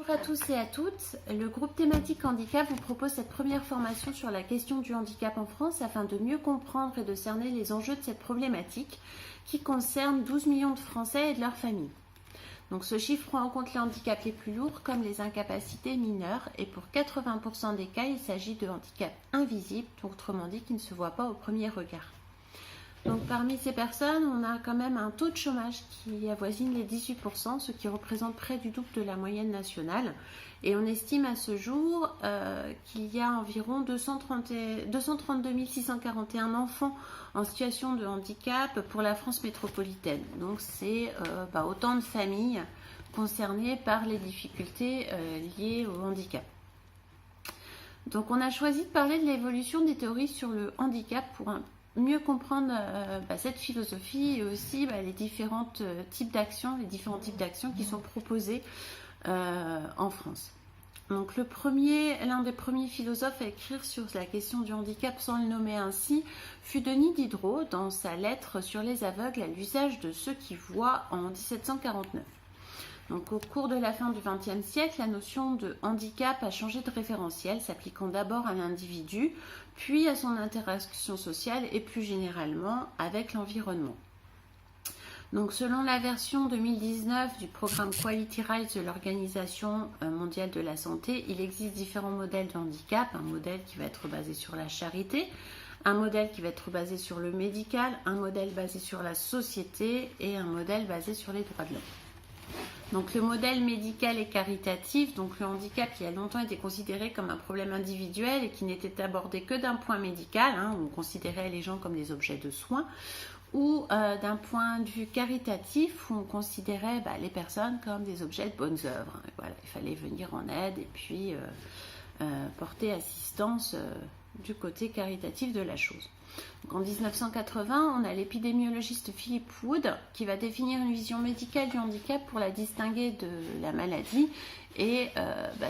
Bonjour à tous et à toutes. Le groupe thématique handicap vous propose cette première formation sur la question du handicap en France afin de mieux comprendre et de cerner les enjeux de cette problématique qui concerne 12 millions de Français et de leurs familles. Donc ce chiffre prend en compte les handicaps les plus lourds comme les incapacités mineures et pour 80% des cas, il s'agit de handicaps invisibles, autrement dit qui ne se voient pas au premier regard. Donc parmi ces personnes, on a quand même un taux de chômage qui avoisine les 18%, ce qui représente près du double de la moyenne nationale. Et on estime à ce jour qu'il y a environ 232 641 enfants en situation de handicap pour la France métropolitaine. Donc c'est autant de familles concernées par les difficultés liées au handicap. Donc on a choisi de parler de l'évolution des théories sur le handicap pour mieux comprendre cette philosophie et aussi les différents types d'actions qui sont proposés en France. Donc l'un des premiers philosophes à écrire sur la question du handicap sans le nommer ainsi fut Denis Diderot dans sa lettre sur les aveugles à l'usage de ceux qui voient en 1749. Donc, au cours de la fin du XXe siècle, la notion de handicap a changé de référentiel, s'appliquant d'abord à l'individu, puis à son interaction sociale et plus généralement avec l'environnement. Donc, selon la version 2019 du programme Quality Rights de l'Organisation mondiale de la santé, il existe différents modèles de handicap, un modèle qui va être basé sur la charité, un modèle qui va être basé sur le médical, un modèle basé sur la société et un modèle basé sur les droits de l'homme. Donc le modèle médical et caritatif, donc le handicap qui a longtemps été considéré comme un problème individuel et qui n'était abordé que d'un point médical, où on considérait les gens comme des objets de soins, ou d'un point de vue caritatif où on considérait les personnes comme des objets de bonnes œuvres. Et voilà, il fallait venir en aide et puis porter assistance du côté caritatif de la chose. Donc en 1980, on a l'épidémiologiste Philip Wood qui va définir une vision médicale du handicap pour la distinguer de la maladie et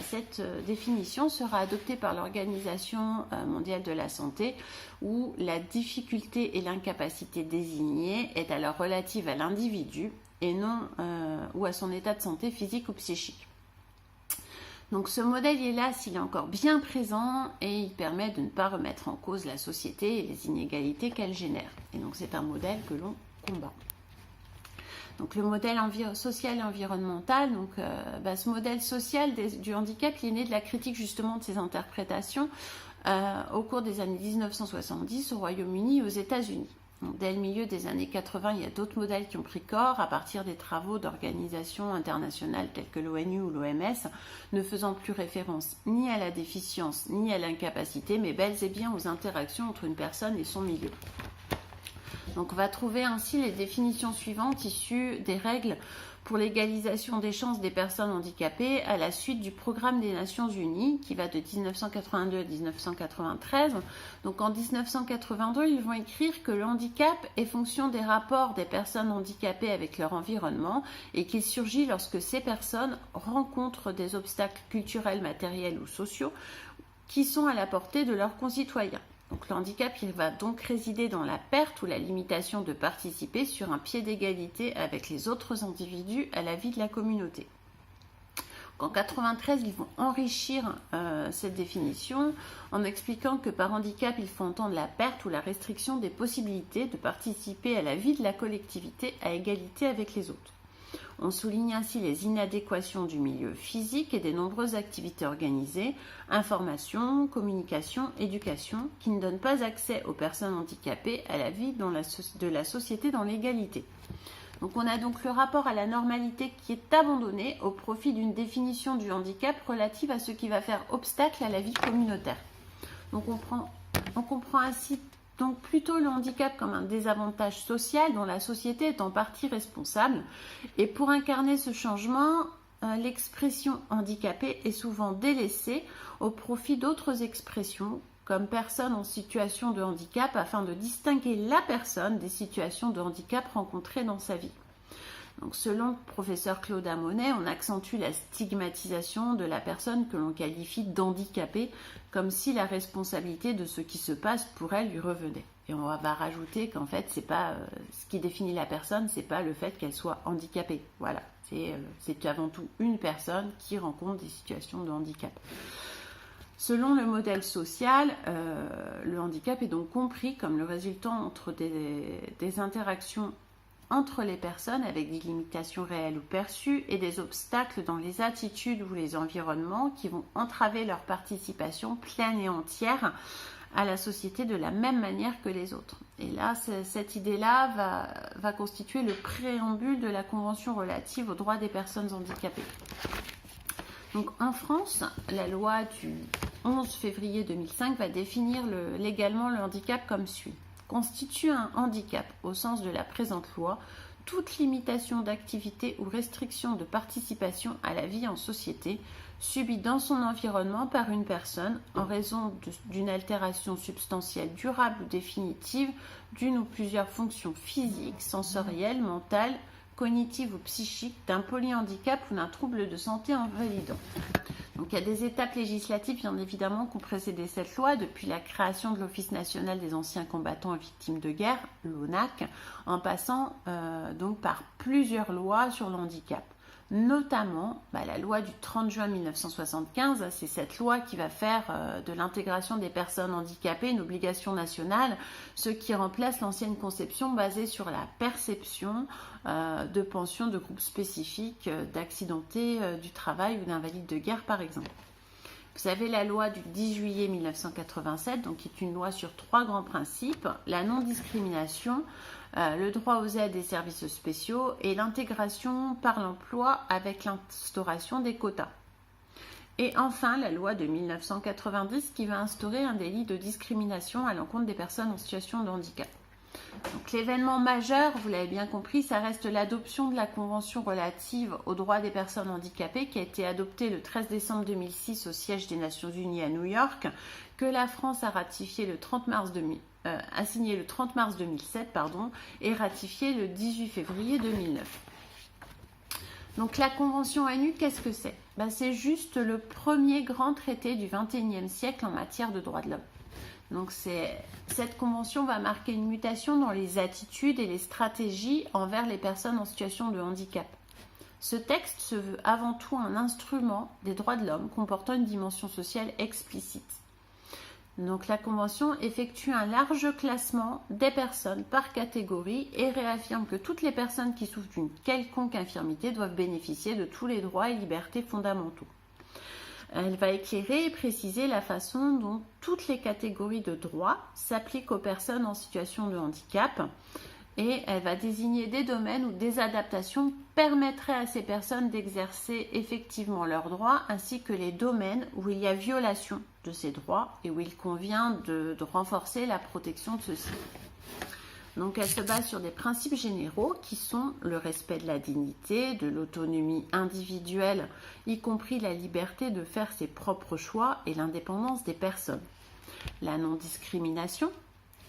cette définition sera adoptée par l'Organisation mondiale de la santé où la difficulté et l'incapacité désignée est alors relative à l'individu et non ou à son état de santé physique ou psychique. Donc ce modèle est là s'il est encore bien présent et il permet de ne pas remettre en cause la société et les inégalités qu'elle génère. Et donc c'est un modèle que l'on combat. Donc le modèle social et environnemental, ce modèle social du handicap, il est né de la critique justement de ces interprétations au cours des années 1970 au Royaume-Uni et aux États-Unis. Dès le milieu des années 80, il y a d'autres modèles qui ont pris corps à partir des travaux d'organisations internationales telles que l'ONU ou l'OMS, ne faisant plus référence ni à la déficience ni à l'incapacité, mais bel et bien aux interactions entre une personne et son milieu. Donc on va trouver ainsi les définitions suivantes issues des règles pour l'égalisation des chances des personnes handicapées à la suite du programme des Nations Unies qui va de 1982 à 1993. Donc en 1982, ils vont écrire que le handicap est fonction des rapports des personnes handicapées avec leur environnement et qu'il surgit lorsque ces personnes rencontrent des obstacles culturels, matériels ou sociaux qui sont à la portée de leurs concitoyens. Donc le handicap, il va donc résider dans la perte ou la limitation de participer sur un pied d'égalité avec les autres individus à la vie de la communauté. En 1993, ils vont enrichir cette définition en expliquant que par handicap, il faut entendre la perte ou la restriction des possibilités de participer à la vie de la collectivité à égalité avec les autres. On souligne ainsi les inadéquations du milieu physique et des nombreuses activités organisées, information, communication, éducation, qui ne donnent pas accès aux personnes handicapées à la vie de la société dans l'égalité. Donc on a donc le rapport à la normalité qui est abandonné au profit d'une définition du handicap relative à ce qui va faire obstacle à la vie communautaire. Donc on comprend ainsi donc plutôt le handicap comme un désavantage social dont la société est en partie responsable. Et pour incarner ce changement, l'expression handicapée est souvent délaissée au profit d'autres expressions comme personne en situation de handicap afin de distinguer la personne des situations de handicap rencontrées dans sa vie. Donc, selon le professeur Claude Amonet, on accentue la stigmatisation de la personne que l'on qualifie d'handicapée, comme si la responsabilité de ce qui se passe pour elle lui revenait. Et on va rajouter qu'en fait, c'est pas ce qui définit la personne, c'est pas le fait qu'elle soit handicapée. Voilà, c'est avant tout une personne qui rencontre des situations de handicap. Selon le modèle social, le handicap est donc compris comme le résultant entre des interactions entre les personnes avec des limitations réelles ou perçues et des obstacles dans les attitudes ou les environnements qui vont entraver leur participation pleine et entière à la société de la même manière que les autres. Et là, cette idée-là va constituer le préambule de la Convention relative aux droits des personnes handicapées. Donc en France, la loi du 11 février 2005 va définir légalement le handicap comme suit. Constitue un handicap au sens de la présente loi toute limitation d'activité ou restriction de participation à la vie en société subie dans son environnement par une personne en raison d'une altération substantielle durable ou définitive d'une ou plusieurs fonctions physiques, sensorielles, mentales, cognitives ou psychiques, d'un polyhandicap ou d'un trouble de santé invalidant. Donc il y a des étapes législatives bien évidemment qui ont précédé cette loi depuis la création de l'Office national des anciens combattants et victimes de guerre, l'ONAC, en passant donc par plusieurs lois sur le handicap. Notamment la loi du 30 juin 1975, c'est cette loi qui va faire de l'intégration des personnes handicapées une obligation nationale, ce qui remplace l'ancienne conception basée sur la perception de pensions de groupes spécifiques d'accidentés du travail ou d'invalides de guerre par exemple. Vous avez la loi du 10 juillet 1987, donc qui est une loi sur 3 grands principes, la non-discrimination, le droit aux aides et services spéciaux et l'intégration par l'emploi avec l'instauration des quotas. Et enfin, la loi de 1990 qui va instaurer un délit de discrimination à l'encontre des personnes en situation de handicap. Donc, l'événement majeur, vous l'avez bien compris, ça reste l'adoption de la Convention relative aux droits des personnes handicapées qui a été adoptée le 13 décembre 2006 au siège des Nations Unies à New York, que la France a ratifié le 30 mars 2007 et ratifié le 18 février 2009. Donc la Convention ONU, qu'est-ce que c'est ? C'est juste le premier grand traité du XXIe siècle en matière de droits de l'homme. Donc cette convention va marquer une mutation dans les attitudes et les stratégies envers les personnes en situation de handicap. Ce texte se veut avant tout un instrument des droits de l'homme comportant une dimension sociale explicite. Donc la convention effectue un large classement des personnes par catégorie et réaffirme que toutes les personnes qui souffrent d'une quelconque infirmité doivent bénéficier de tous les droits et libertés fondamentaux. Elle va éclairer et préciser la façon dont toutes les catégories de droits s'appliquent aux personnes en situation de handicap et elle va désigner des domaines où des adaptations permettraient à ces personnes d'exercer effectivement leurs droits ainsi que les domaines où il y a violation de ces droits et où il convient de renforcer la protection de ceux-ci. Donc elle se base sur des principes généraux qui sont le respect de la dignité, de l'autonomie individuelle, y compris la liberté de faire ses propres choix et l'indépendance des personnes. La non-discrimination,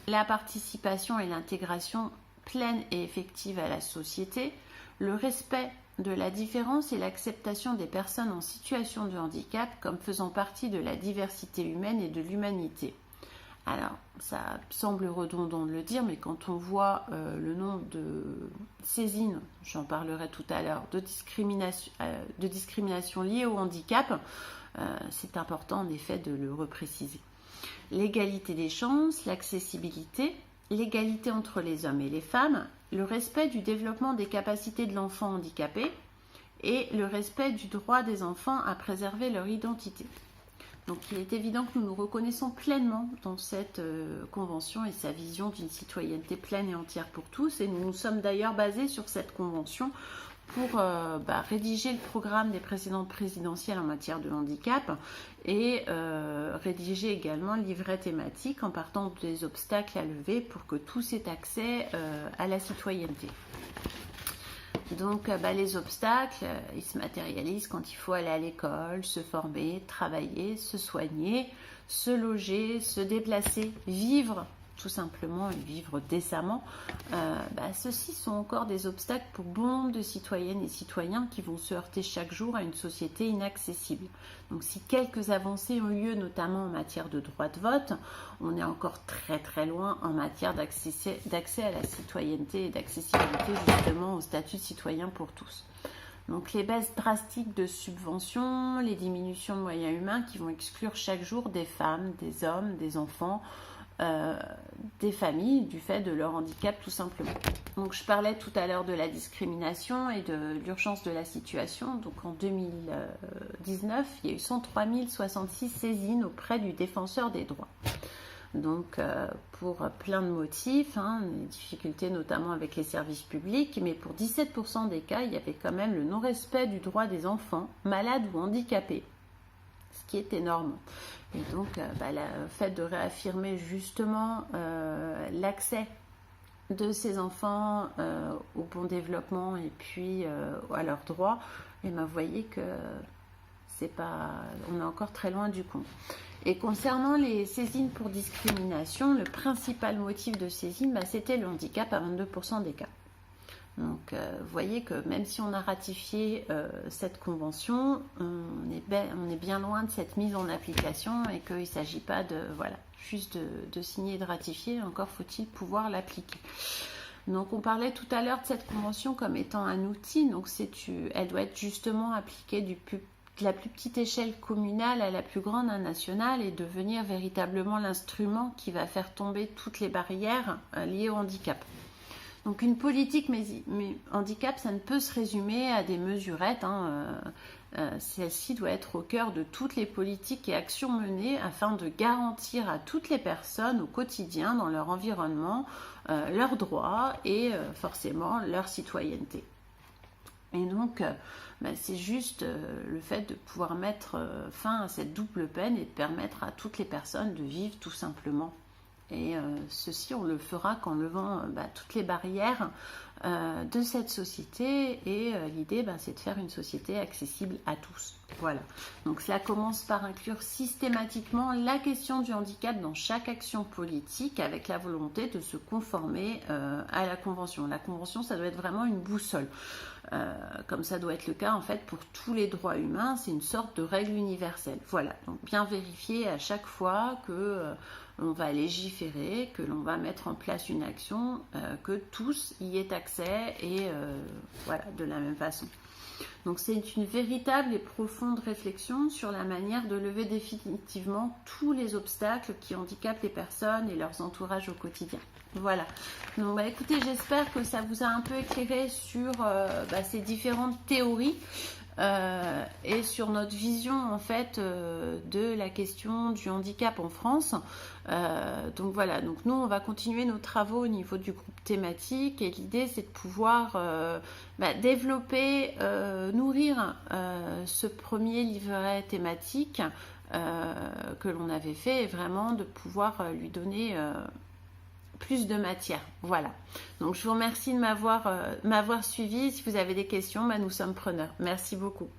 la participation et l'intégration pleine et effective à la société, le respect de la différence et l'acceptation des personnes en situation de handicap comme faisant partie de la diversité humaine et de l'humanité. Alors, ça semble redondant de le dire, mais quand on voit le nombre de saisines, j'en parlerai tout à l'heure, de discrimination liée au handicap, c'est important en effet de le repréciser. L'égalité des chances, l'accessibilité, l'égalité entre les hommes et les femmes, le respect du développement des capacités de l'enfant handicapé et le respect du droit des enfants à préserver leur identité. Donc il est évident que nous nous reconnaissons pleinement dans cette convention et sa vision d'une citoyenneté pleine et entière pour tous. Et nous nous sommes d'ailleurs basés sur cette convention pour rédiger le programme des précédentes présidentielles en matière de handicap et rédiger également le livret thématique en partant des obstacles à lever pour que tous aient accès à la citoyenneté. Donc les obstacles, ils se matérialisent quand il faut aller à l'école, se former, travailler, se soigner, se loger, se déplacer, vivre tout simplement et vivre décemment, ceux-ci sont encore des obstacles pour bon de citoyennes et citoyens qui vont se heurter chaque jour à une société inaccessible. Donc si quelques avancées ont lieu, notamment en matière de droit de vote, on est encore très très loin en matière d'accès à la citoyenneté et d'accessibilité justement au statut de citoyen pour tous. Donc les baisses drastiques de subventions, les diminutions de moyens humains qui vont exclure chaque jour des femmes, des hommes, des enfants, des familles du fait de leur handicap tout simplement. Donc je parlais tout à l'heure de la discrimination et de l'urgence de la situation. Donc en 2019, il y a eu 103 066 saisines auprès du défenseur des droits. Donc pour plein de motifs, des difficultés notamment avec les services publics, mais pour 17% des cas, il y avait quand même le non-respect du droit des enfants, malades ou handicapés, ce qui est énorme. Et donc le fait de réaffirmer justement l'accès de ces enfants au bon développement et puis à leurs droits, et vous voyez que on est encore très loin du compte. Et concernant les saisines pour discrimination, le principal motif de saisine, c'était le handicap à 22% des cas. Donc vous voyez que même si on a ratifié cette convention, on est bien loin de cette mise en application et qu'il ne s'agit pas juste de signer et de ratifier, encore faut-il pouvoir l'appliquer. Donc on parlait tout à l'heure de cette convention comme étant un outil, donc elle doit être justement appliquée de la plus petite échelle communale à la plus grande nationale et devenir véritablement l'instrument qui va faire tomber toutes les barrières liées au handicap. Donc une politique mais handicap, ça ne peut se résumer à des mesurettes. Celle-ci doit être au cœur de toutes les politiques et actions menées afin de garantir à toutes les personnes au quotidien dans leur environnement leurs droits et forcément leur citoyenneté. Et donc, c'est juste le fait de pouvoir mettre fin à cette double peine et de permettre à toutes les personnes de vivre tout simplement. Et ceci, on le fera qu'en levant toutes les barrières de cette société. Et l'idée, c'est de faire une société accessible à tous. Voilà. Donc cela commence par inclure systématiquement la question du handicap dans chaque action politique avec la volonté de se conformer à la Convention. La Convention, ça doit être vraiment une boussole. Comme ça doit être le cas en fait pour tous les droits humains. C'est une sorte de règle universelle. Voilà. Donc bien vérifier à chaque fois que on va légiférer, que l'on va mettre en place une action, que tous y aient accès et de la même façon. Donc c'est une véritable et profonde réflexion sur la manière de lever définitivement tous les obstacles qui handicapent les personnes et leurs entourages au quotidien. Voilà. Donc écoutez, j'espère que ça vous a un peu éclairé sur ces différentes théories. Et sur notre vision en fait de la question du handicap en France. Donc voilà, donc nous on va continuer nos travaux au niveau du groupe thématique et l'idée c'est de pouvoir développer, nourrir ce premier livret thématique que l'on avait fait et vraiment de pouvoir lui donner plus de matière. Voilà. Donc je vous remercie de m'avoir suivi. Si vous avez des questions, nous sommes preneurs. Merci beaucoup.